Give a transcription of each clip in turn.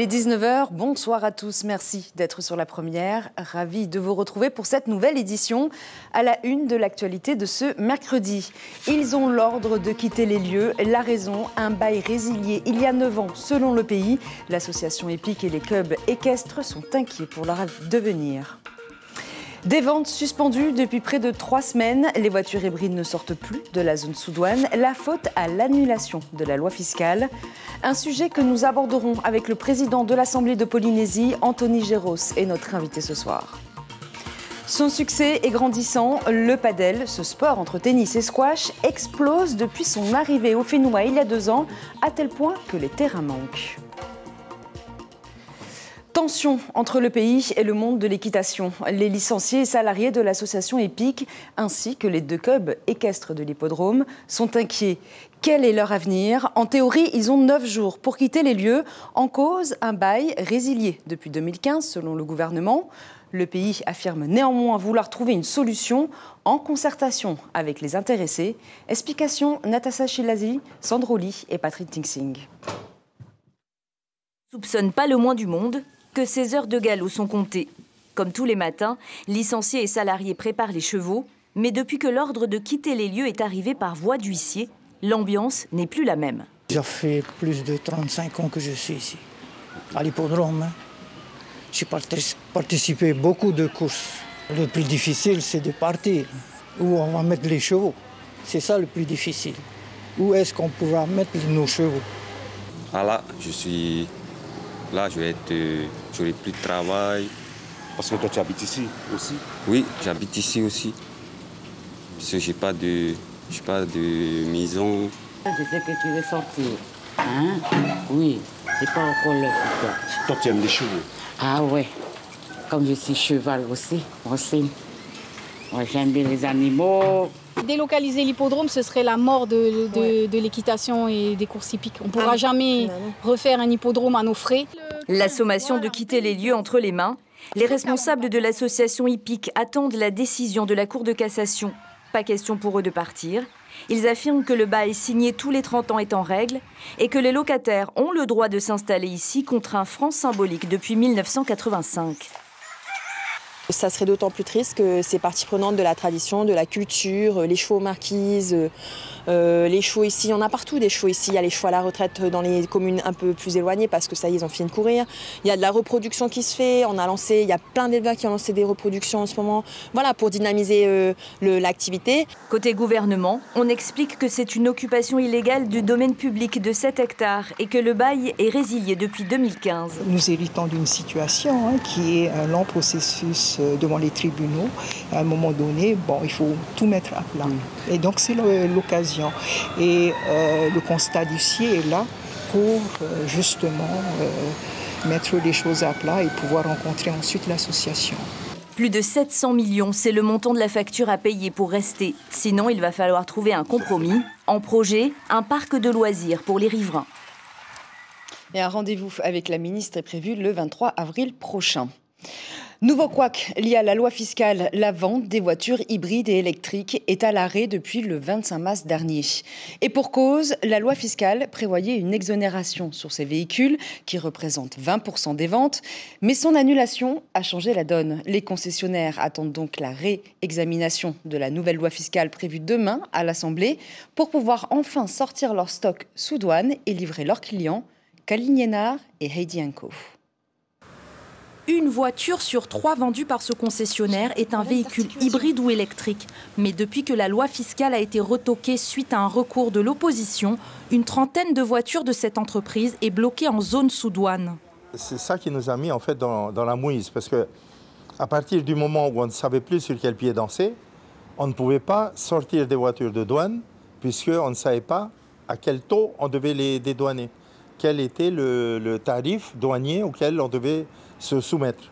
est 19 h, bonsoir à tous, merci d'être sur la première. Ravi de vous retrouver pour cette nouvelle édition à la une de l'actualité de ce mercredi. Ils ont l'ordre de quitter les lieux, la raison, un bail résilié il y a 9 ans selon le pays. L'association épique et les clubs équestres sont inquiets pour leur devenir. Des ventes suspendues depuis près de 3 semaines. Les voitures hybrides ne sortent plus de la zone sous douane. La faute à l'annulation de la loi fiscale. Un sujet que nous aborderons avec le président de l'Assemblée de Polynésie, Anthony Géros, est notre invité ce soir. Son succès est grandissant. Le padel, ce sport entre tennis et squash, explose depuis son arrivée au Fénois il y a 2 ans, à tel point que les terrains manquent. Tension entre le pays et le monde de l'équitation. Les licenciés et salariés de l'association épique, ainsi que les 2 clubs équestres de l'hippodrome, sont inquiets. Quel est leur avenir? En théorie, ils ont 9 jours pour quitter les lieux. En cause, un bail résilié depuis 2015, selon le gouvernement. Le pays affirme néanmoins vouloir trouver une solution en concertation avec les intéressés. Explication Natasha Chilazi, Sandro Lee et Patrick Tingsing. Soupçonne pas le moins du monde que ces heures de galop sont comptées. Comme tous les matins, licenciés et salariés préparent les chevaux, mais depuis que l'ordre de quitter les lieux est arrivé par voie d'huissier, l'ambiance n'est plus la même. Ça fait plus de 35 ans que je suis ici, à l'hippodrome. J'ai participé à beaucoup de courses. Le plus difficile, c'est de partir. Où on va mettre les chevaux. C'est ça le plus difficile. Où est-ce qu'on pourra mettre nos chevaux? Ah là, Là, j'aurai plus de travail. Parce que toi, tu habites ici aussi? Oui, j'habite ici aussi. Parce que j'ai pas de maison. Je sais que tu veux sortir. Hein? Oui, c'est pas encore le coup. Toi, tu aimes les chevaux? Ah ouais, comme je suis cheval aussi. Ouais, j'aime bien les animaux. Délocaliser l'hippodrome, ce serait la mort de l'équitation et des courses hippiques. On ne pourra jamais refaire un hippodrome à nos frais. La sommation de quitter les lieux entre les mains. Les responsables de l'association hippique attendent la décision de la Cour de cassation. Pas question pour eux de partir. Ils affirment que le bail signé tous les 30 ans est en règle et que les locataires ont le droit de s'installer ici contre un franc symbolique depuis 1985. Ça serait d'autant plus triste que c'est partie prenante de la tradition, de la culture, les chevaux marquises, les chevaux ici, il y en a partout des chevaux ici. Il y a les chevaux à la retraite dans les communes un peu plus éloignées parce que ça y est, ils ont fini de courir. Il y a de la reproduction qui se fait, il y a plein d'éleveurs qui ont lancé des reproductions en ce moment, voilà, pour dynamiser l'activité. Côté gouvernement, on explique que c'est une occupation illégale du domaine public de 7 hectares et que le bail est résilié depuis 2015. Nous héritons d'une situation qui est un long processus devant les tribunaux. À un moment donné, il faut tout mettre à plat. Et donc c'est l'occasion. Et le constat d'huissier est là pour justement mettre les choses à plat et pouvoir rencontrer ensuite l'association. Plus de 700 millions, c'est le montant de la facture à payer pour rester. Sinon, il va falloir trouver un compromis. En projet, un parc de loisirs pour les riverains. Et un rendez-vous avec la ministre est prévu le 23 avril prochain. Nouveau couac lié à la loi fiscale, la vente des voitures hybrides et électriques est à l'arrêt depuis le 25 mars dernier. Et pour cause, la loi fiscale prévoyait une exonération sur ces véhicules qui représentent 20% des ventes. Mais son annulation a changé la donne. Les concessionnaires attendent donc la réexamination de la nouvelle loi fiscale prévue demain à l'Assemblée pour pouvoir enfin sortir leur stock sous douane et livrer leurs clients. Kaline Liénard et Heidi Anko. Une voiture sur 3 vendue par ce concessionnaire est un véhicule hybride ou électrique. Mais depuis que la loi fiscale a été retoquée suite à un recours de l'opposition, une trentaine de voitures de cette entreprise est bloquée en zone sous douane. C'est ça qui nous a mis en fait dans la mouise, parce que à partir du moment où on ne savait plus sur quel pied danser, on ne pouvait pas sortir des voitures de douane, puisqu'on ne savait pas à quel taux on devait les dédouaner. Quel était le tarif douanier auquel on devait se soumettre.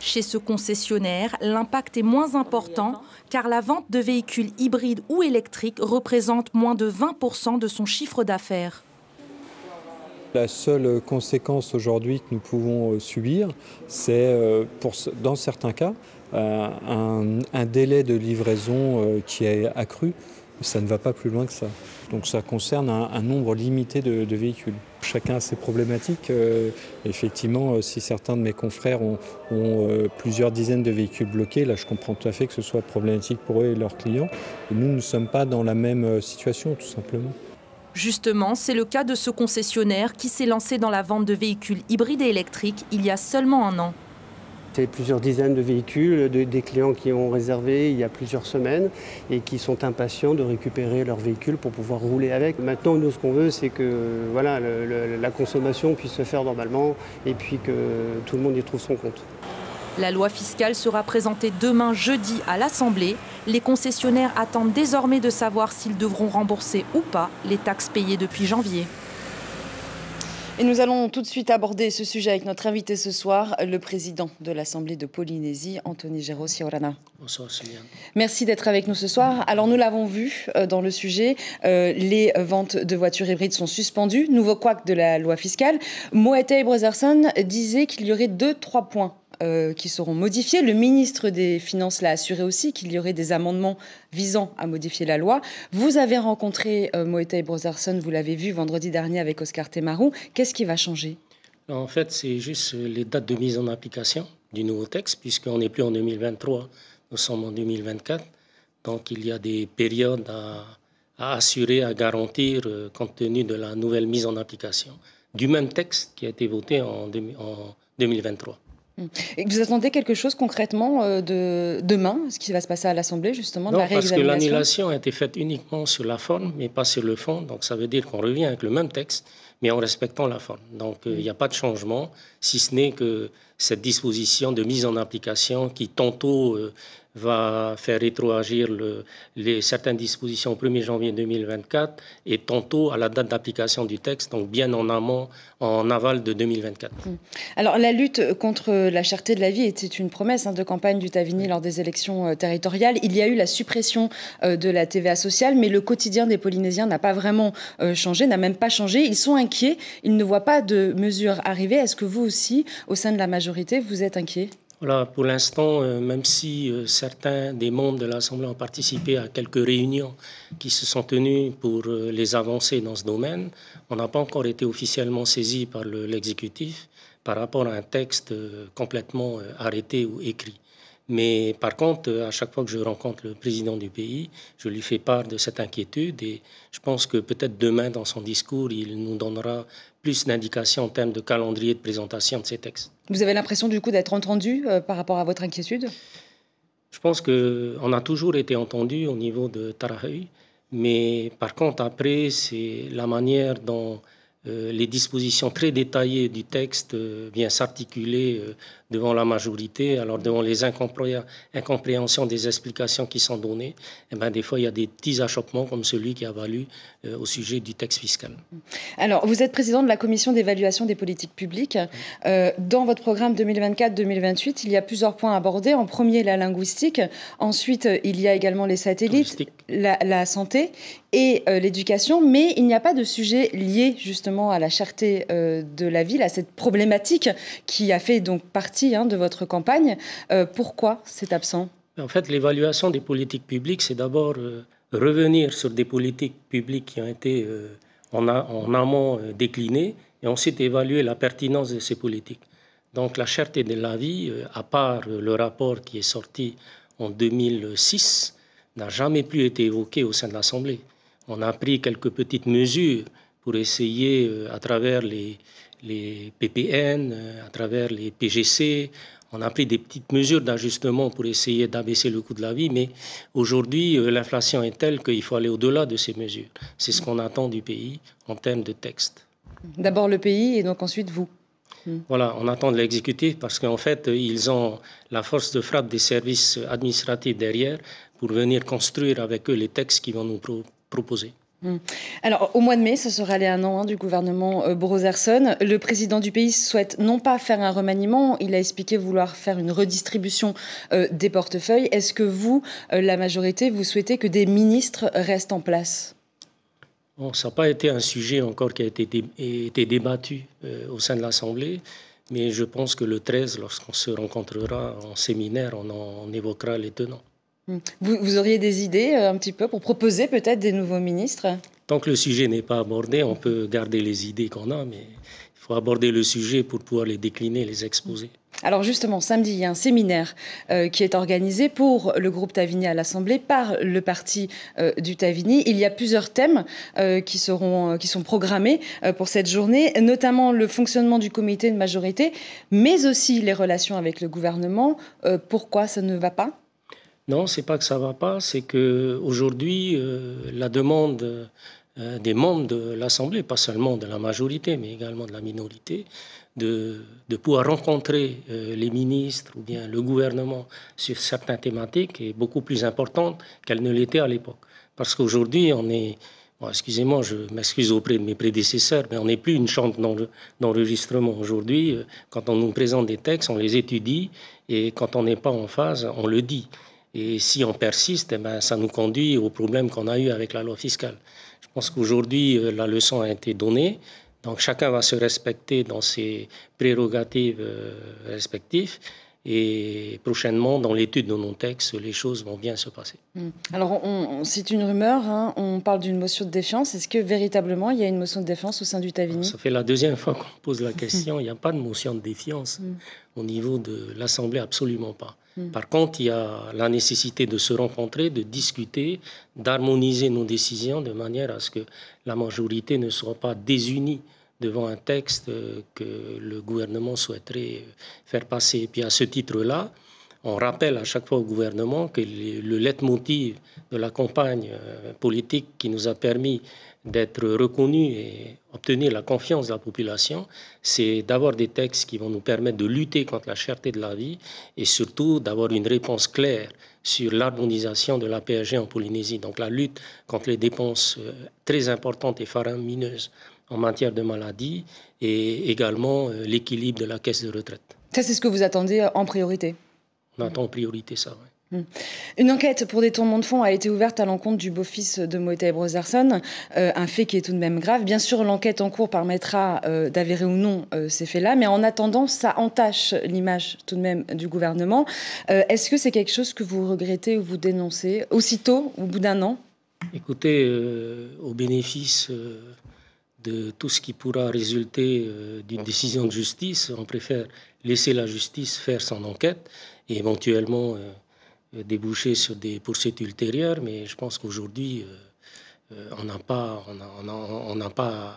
Chez ce concessionnaire, l'impact est moins important car la vente de véhicules hybrides ou électriques représente moins de 20% de son chiffre d'affaires. La seule conséquence aujourd'hui que nous pouvons subir, c'est dans certains cas un délai de livraison qui est accru Ça ne va pas plus loin que ça. Donc ça concerne un nombre limité de véhicules. Chacun a ses problématiques. Effectivement, si certains de mes confrères ont plusieurs dizaines de véhicules bloqués, là je comprends tout à fait que ce soit problématique pour eux et leurs clients. Et nous ne sommes pas dans la même situation, tout simplement. Justement, c'est le cas de ce concessionnaire qui s'est lancé dans la vente de véhicules hybrides et électriques il y a seulement un an. C'est plusieurs dizaines de véhicules, des clients qui ont réservé il y a plusieurs semaines et qui sont impatients de récupérer leurs véhicules pour pouvoir rouler avec. Maintenant, nous, ce qu'on veut, c'est que voilà, la consommation puisse se faire normalement et puis que tout le monde y trouve son compte. La loi fiscale sera présentée demain jeudi à l'Assemblée. Les concessionnaires attendent désormais de savoir s'ils devront rembourser ou pas les taxes payées depuis janvier. Et nous allons tout de suite aborder ce sujet avec notre invité ce soir, le président de l'Assemblée de Polynésie, Anthony Gero Siorana. Bonsoir, Sylviane. Merci d'être avec nous ce soir. Alors nous l'avons vu dans le sujet, les ventes de voitures hybrides sont suspendues. Nouveau couac de la loi fiscale. Moetai Brotherson disait qu'il y aurait 2-3 points qui seront modifiés. Le ministre des Finances l'a assuré aussi qu'il y aurait des amendements visant à modifier la loi. Vous avez rencontré Moetai Brotherson, vous l'avez vu vendredi dernier avec Oscar Temaru. Qu'est-ce qui va changer ? En fait, c'est juste les dates de mise en application du nouveau texte, puisqu'on n'est plus en 2023, nous sommes en 2024. Donc il y a des périodes à assurer, à garantir, compte tenu de la nouvelle mise en application du même texte qui a été voté en 2023. Et vous attendez quelque chose concrètement de demain, ce qui va se passer à l'Assemblée, justement, de la réexamination ? Non, parce que l'annulation a été faite uniquement sur la forme, mais pas sur le fond. Donc ça veut dire qu'on revient avec le même texte, mais en respectant la forme. Donc il n'y a pas de changement, si ce n'est que cette disposition de mise en application qui tantôt va faire rétroagir certaines dispositions au 1er janvier 2024 et tantôt à la date d'application du texte, donc bien en amont, en aval de 2024. Alors la lutte contre la cherté de la vie était une promesse de campagne du Tavini lors des élections territoriales. Il y a eu la suppression de la TVA sociale, mais le quotidien des Polynésiens n'a pas vraiment changé, n'a même pas changé. Ils sont inquiets, ils ne voient pas de mesures arriver. Est-ce que vous aussi, au sein de la majorité, vous êtes inquiets ? Voilà, pour l'instant, même si certains des membres de l'Assemblée ont participé à quelques réunions qui se sont tenues pour les avancées dans ce domaine, on n'a pas encore été officiellement saisi par l'exécutif par rapport à un texte complètement arrêté ou écrit. Mais par contre, à chaque fois que je rencontre le président du pays, je lui fais part de cette inquiétude et je pense que peut-être demain, dans son discours, il nous donnera plus d'indications en termes de calendrier de présentation de ces textes. Vous avez l'impression du coup d'être entendu par rapport à votre inquiétude ? Je pense qu'on a toujours été entendu au niveau de Tarahui, mais par contre après, c'est la manière dont les dispositions très détaillées du texte viennent s'articuler devant la majorité. Alors devant les incompréhensions des explications qui sont données, eh bien, des fois il y a des petits achoppements comme celui qui a valu au sujet du texte fiscal. Alors vous êtes président de la commission d'évaluation des politiques publiques. Dans votre programme 2024-2028, il y a plusieurs points abordés. En premier, la linguistique. Ensuite, il y a également les satellites, la santé et l'éducation. Mais il n'y a pas de sujet lié justement à la cherté de la ville, à cette problématique qui a fait donc partie de votre campagne. Pourquoi c'est absent ? En fait, l'évaluation des politiques publiques, c'est d'abord revenir sur des politiques publiques qui ont été en amont déclinées et ensuite évaluer la pertinence de ces politiques. Donc la cherté de la vie, à part le rapport qui est sorti en 2006, n'a jamais plus été évoqué au sein de l'Assemblée. On a pris quelques petites mesures pour essayer, à travers les PPN, à travers les PGC, on a pris des petites mesures d'ajustement pour essayer d'abaisser le coût de la vie, mais aujourd'hui, l'inflation est telle qu'il faut aller au-delà de ces mesures. C'est ce qu'on attend du pays en termes de texte. D'abord le pays et donc ensuite vous. Voilà, on attend de l'exécutif parce qu'en fait, ils ont la force de frappe des services administratifs derrière pour venir construire avec eux les textes qu'ils vont nous proposer. Alors, au mois de mai, ce sera les 1 an du gouvernement Brotherson. Le président du pays souhaite non pas faire un remaniement, il a expliqué vouloir faire une redistribution des portefeuilles. Est-ce que vous, la majorité, vous souhaitez que des ministres restent en place ? Bon, ça n'a pas été un sujet encore qui a été débattu au sein de l'Assemblée, mais je pense que le 13, lorsqu'on se rencontrera en séminaire, on en évoquera les tenants. Vous auriez des idées un petit peu pour proposer peut-être des nouveaux ministres? Tant que le sujet n'est pas abordé, on peut garder les idées qu'on a, mais il faut aborder le sujet pour pouvoir les décliner, les exposer. Alors justement, samedi, il y a un séminaire qui est organisé pour le groupe Tavini à l'Assemblée par le parti du Tavini. Il y a plusieurs thèmes qui sont programmés pour cette journée, notamment le fonctionnement du comité de majorité, mais aussi les relations avec le gouvernement. Pourquoi ça ne va pas ? Non, c'est pas que ça va pas, c'est qu'aujourd'hui, la demande des membres de l'Assemblée, pas seulement de la majorité, mais également de la minorité, de pouvoir rencontrer les ministres ou bien le gouvernement sur certaines thématiques est beaucoup plus importante qu'elle ne l'était à l'époque. Parce qu'aujourd'hui, on est... Bon, excusez-moi, je m'excuse auprès de mes prédécesseurs, mais on n'est plus une chambre d'enregistrement. Aujourd'hui, quand on nous présente des textes, on les étudie, et quand on n'est pas en phase, on le dit. Et si on persiste, ça nous conduit au problème qu'on a eu avec la loi fiscale. Je pense qu'aujourd'hui, la leçon a été donnée. Donc chacun va se respecter dans ses prérogatives respectives. Et prochainement, dans l'étude de nos textes, les choses vont bien se passer. Alors, c'est une rumeur, hein, on parle d'une motion de défiance. Est-ce que véritablement, il y a une motion de défiance au sein du Tavini ? Ça fait la deuxième fois qu'on pose la question. Il n'y a pas de motion de défiance au niveau de l'Assemblée, absolument pas. Par contre, il y a la nécessité de se rencontrer, de discuter, d'harmoniser nos décisions de manière à ce que la majorité ne soit pas désunie devant un texte que le gouvernement souhaiterait faire passer. Et puis à ce titre-là, on rappelle à chaque fois au gouvernement que le leitmotiv de la campagne politique qui nous a permis d'être reconnus et obtenir la confiance de la population, c'est d'avoir des textes qui vont nous permettre de lutter contre la cherté de la vie et surtout d'avoir une réponse claire sur l'harmonisation de la PSG en Polynésie. Donc la lutte contre les dépenses très importantes et faramineuses en matière de maladies et également l'équilibre de la caisse de retraite. Ça, c'est ce que vous attendez en priorité ? On attend en priorité ça, oui. Une enquête pour détournement de fonds a été ouverte à l'encontre du beau-fils de Mohamed Brotherson, un fait qui est tout de même grave. Bien sûr, l'enquête en cours permettra d'avérer ou non ces faits-là, mais en attendant, ça entache l'image tout de même du gouvernement. Est-ce que c'est quelque chose que vous regrettez ou vous dénoncez aussitôt, au bout d'un an ? Écoutez, au bénéfice de tout ce qui pourra résulter d'une décision de justice, on préfère laisser la justice faire son enquête et éventuellement déboucher sur des poursuites ultérieures, mais je pense qu'aujourd'hui, on n'a pas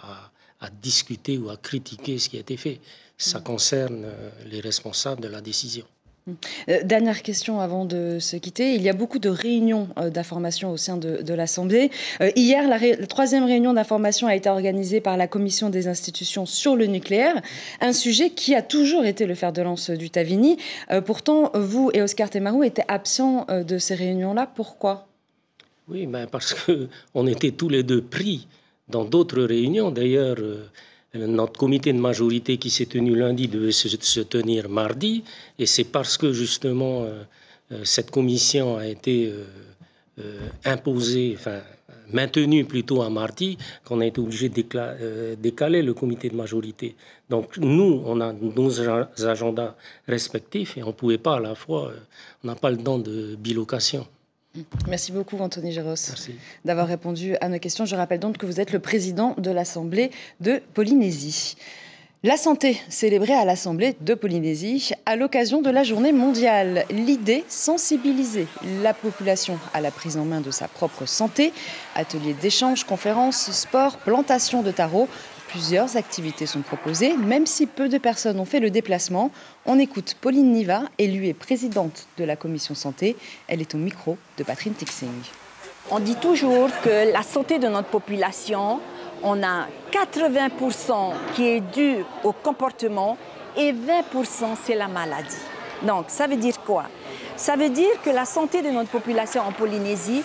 à discuter ou à critiquer ce qui a été fait. Ça concerne les responsables de la décision. Dernière question avant de se quitter. Il y a beaucoup de réunions d'information au sein de l'Assemblée. Hier, la troisième réunion d'information a été organisée par la Commission des institutions sur le nucléaire, un sujet qui a toujours été le fer de lance du Tavini. Pourtant, vous et Oscar Temaru étaient absents de ces réunions-là. Pourquoi ? Oui, parce qu'on était tous les deux pris dans d'autres réunions. D'ailleurs, notre comité de majorité qui s'est tenu lundi devait se tenir mardi, et c'est parce que justement cette commission a été imposée, maintenue plutôt à mardi, qu'on a été obligé de décaler le comité de majorité. Donc nous, on a nos agendas respectifs et on ne pouvait pas à la fois, on n'a pas le temps de bilocation. Merci beaucoup, Anthony Géros, d'avoir répondu à nos questions. Je rappelle donc que vous êtes le président de l'Assemblée de Polynésie. La santé célébrée à l'Assemblée de Polynésie à l'occasion de la journée mondiale. L'idée, sensibiliser la population à la prise en main de sa propre santé. Ateliers d'échange, conférences, sport, plantation de taro. Plusieurs activités sont proposées, même si peu de personnes ont fait le déplacement. On écoute Pauline Niva, élue et présidente de la commission santé. Elle est au micro de Patrine Tixing. On dit toujours que la santé de notre population, on a 80% qui est dû au comportement et 20% c'est la maladie. Donc ça veut dire quoi? Ça veut dire que la santé de notre population en Polynésie,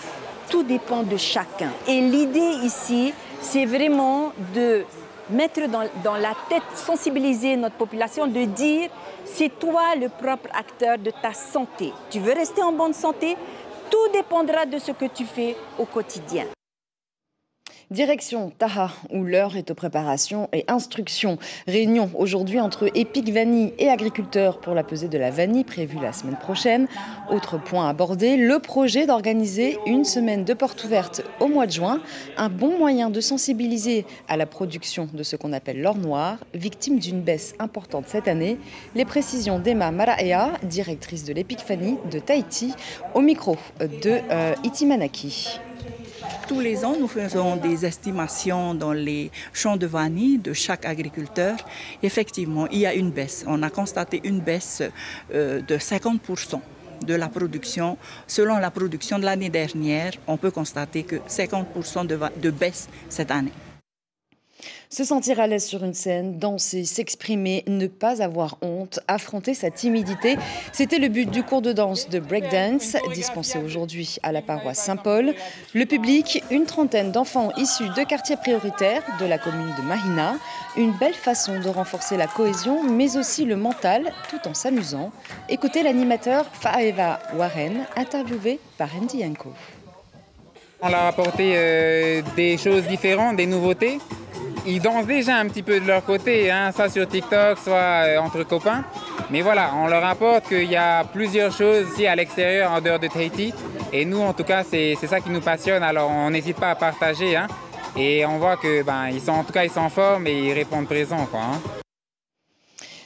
tout dépend de chacun. Et l'idée ici, c'est vraiment de mettre dans la tête, sensibiliser notre population, de dire c'est toi le propre acteur de ta santé. Tu veux rester en bonne santé? Tout dépendra de ce que tu fais au quotidien. Direction Taha, où l'heure est aux préparations et instructions. Réunion aujourd'hui entre Epic Vanille et agriculteurs pour la pesée de la vanille prévue la semaine prochaine. Autre point abordé, le projet d'organiser une semaine de porte ouverte au mois de juin. Un bon moyen de sensibiliser à la production de ce qu'on appelle l'or noir, victime d'une baisse importante cette année. Les précisions d'Emma Maraea, directrice de l'Epic Vanille de Tahiti, au micro de Iti Manaki. Tous les ans, nous faisons des estimations dans les champs de vanille de chaque agriculteur. Effectivement, il y a une baisse. On a constaté une baisse de 50% de la production. Selon la production de l'année dernière, on peut constater que 50% de baisse cette année. Se sentir à l'aise sur une scène, danser, s'exprimer, ne pas avoir honte, affronter sa timidité. C'était le but du cours de danse de breakdance, dispensé aujourd'hui à la paroisse Saint-Paul. Le public, une trentaine d'enfants issus de quartiers prioritaires de la commune de Mahina. Une belle façon de renforcer la cohésion, mais aussi le mental, tout en s'amusant. Écoutez l'animateur Faeva Warren, interviewé par Andy Yanko. On leur a apporté des choses différentes, des nouveautés. Ils dansent déjà un petit peu de leur côté, hein, soit sur TikTok, soit entre copains. Mais voilà, on leur apporte qu'il y a plusieurs choses ici à l'extérieur, en dehors de Tahiti. Et nous, en tout cas, c'est ça qui nous passionne. Alors, on n'hésite pas à partager. Hein, et on voit que, ils sont en forme et ils répondent présents, quoi. Hein.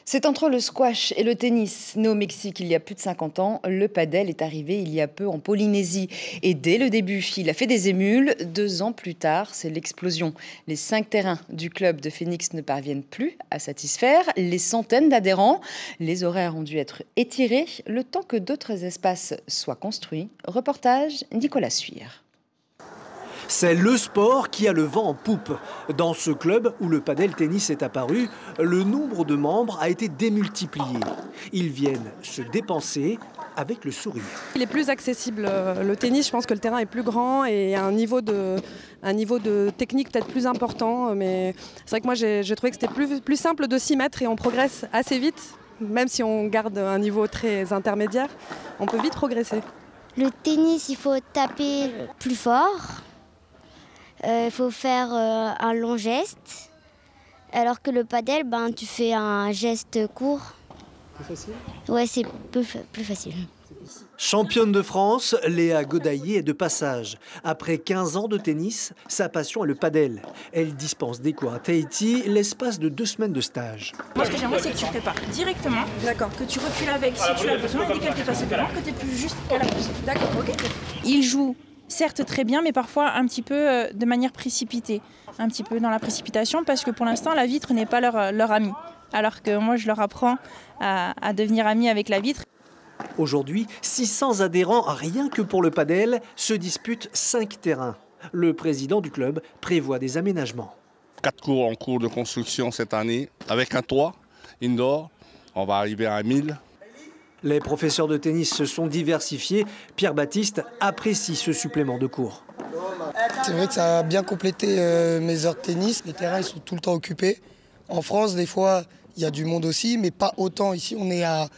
C'est entre le squash et le tennis. Né au Mexique il y a plus de 50 ans, le padel est arrivé il y a peu en Polynésie. Et dès le début, il a fait des émules. 2 ans plus tard, c'est l'explosion. Les 5 terrains du club de Phoenix ne parviennent plus à satisfaire les centaines d'adhérents. Les horaires ont dû être étirés, le temps que d'autres espaces soient construits. Reportage Nicolas Suire. C'est le sport qui a le vent en poupe. Dans ce club où le padel tennis est apparu, le nombre de membres a été démultiplié. Ils viennent se dépenser avec le sourire. Il est plus accessible. Le tennis, je pense que le terrain est plus grand et un niveau de technique peut-être plus important. Mais c'est vrai que moi, j'ai trouvé que c'était plus simple de s'y mettre et on progresse assez vite. Même si on garde un niveau très intermédiaire, on peut vite progresser. Le tennis, il faut taper plus fort. Il faut faire un long geste, alors que le padel, tu fais un geste court. Plus facile ? Ouais, c'est plus facile. Championne de France, Léa Godaillé est de passage. Après 15 ans de tennis, sa passion est le padel. Elle dispense des cours à Tahiti l'espace de 2 semaines de stage. Moi, ce que j'aimerais, c'est que tu prépares directement. D'accord. Que tu recules avec si tu as besoin et qu'elle te passe devant, que tu n'es plus juste qu'à la pousse. D'accord, ok. Il joue. Certes très bien, mais parfois un petit peu de manière précipitée, un petit peu dans la précipitation, parce que pour l'instant la vitre n'est pas leur amie, alors que moi je leur apprends à devenir amis avec la vitre. Aujourd'hui, 600 adhérents, rien que pour le padel, se disputent 5 terrains. Le président du club prévoit des aménagements. 4 cours en cours de construction cette année, avec un toit indoor, on va arriver à 1000. Les professeurs de tennis se sont diversifiés. Pierre Baptiste apprécie ce supplément de cours. C'est vrai que ça a bien complété mes heures de tennis. Les terrains ils sont tout le temps occupés. En France, des fois, il y a du monde aussi, mais pas autant. Ici, on est à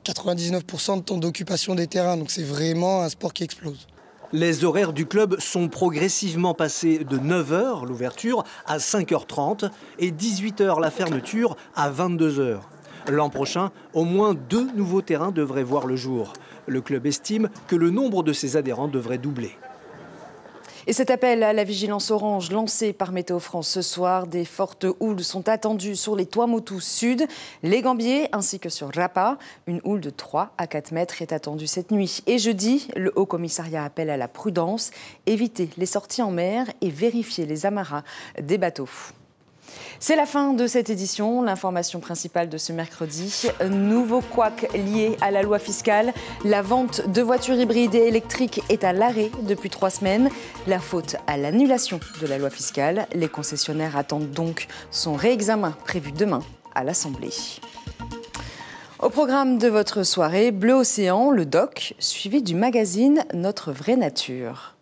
99% de temps d'occupation des terrains. Donc c'est vraiment un sport qui explose. Les horaires du club sont progressivement passés de 9h, l'ouverture, à 5h30 et 18h, la fermeture, à 22h. L'an prochain, au moins 2 nouveaux terrains devraient voir le jour. Le club estime que le nombre de ses adhérents devrait doubler. Et cet appel à la vigilance orange lancé par Météo France ce soir, des fortes houles sont attendues sur les Tuamotu Sud, les Gambiers ainsi que sur Rapa. Une houle de 3 à 4 mètres est attendue cette nuit. Et jeudi, le Haut Commissariat appelle à la prudence, éviter les sorties en mer et vérifier les amarras des bateaux. C'est la fin de cette édition. L'information principale de ce mercredi. Nouveau couac lié à la loi fiscale. La vente de voitures hybrides et électriques est à l'arrêt depuis 3 semaines. La faute à l'annulation de la loi fiscale. Les concessionnaires attendent donc son réexamen prévu demain à l'Assemblée. Au programme de votre soirée, Bleu Océan, le doc, suivi du magazine Notre vraie nature.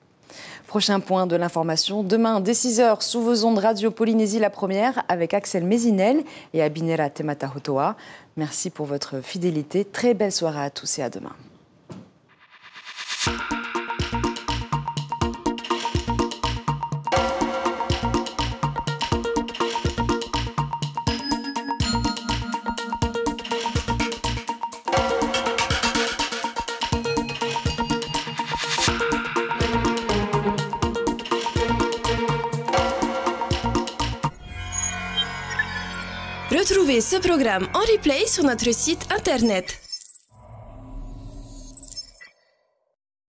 Prochain point de l'information, demain dès 6h sous vos ondes Radio Polynésie la première avec Axel Mézinel et Abinera Tematahotoa. Merci pour votre fidélité. Très belle soirée à tous et à demain. Retrouvez ce programme en replay sur notre site internet.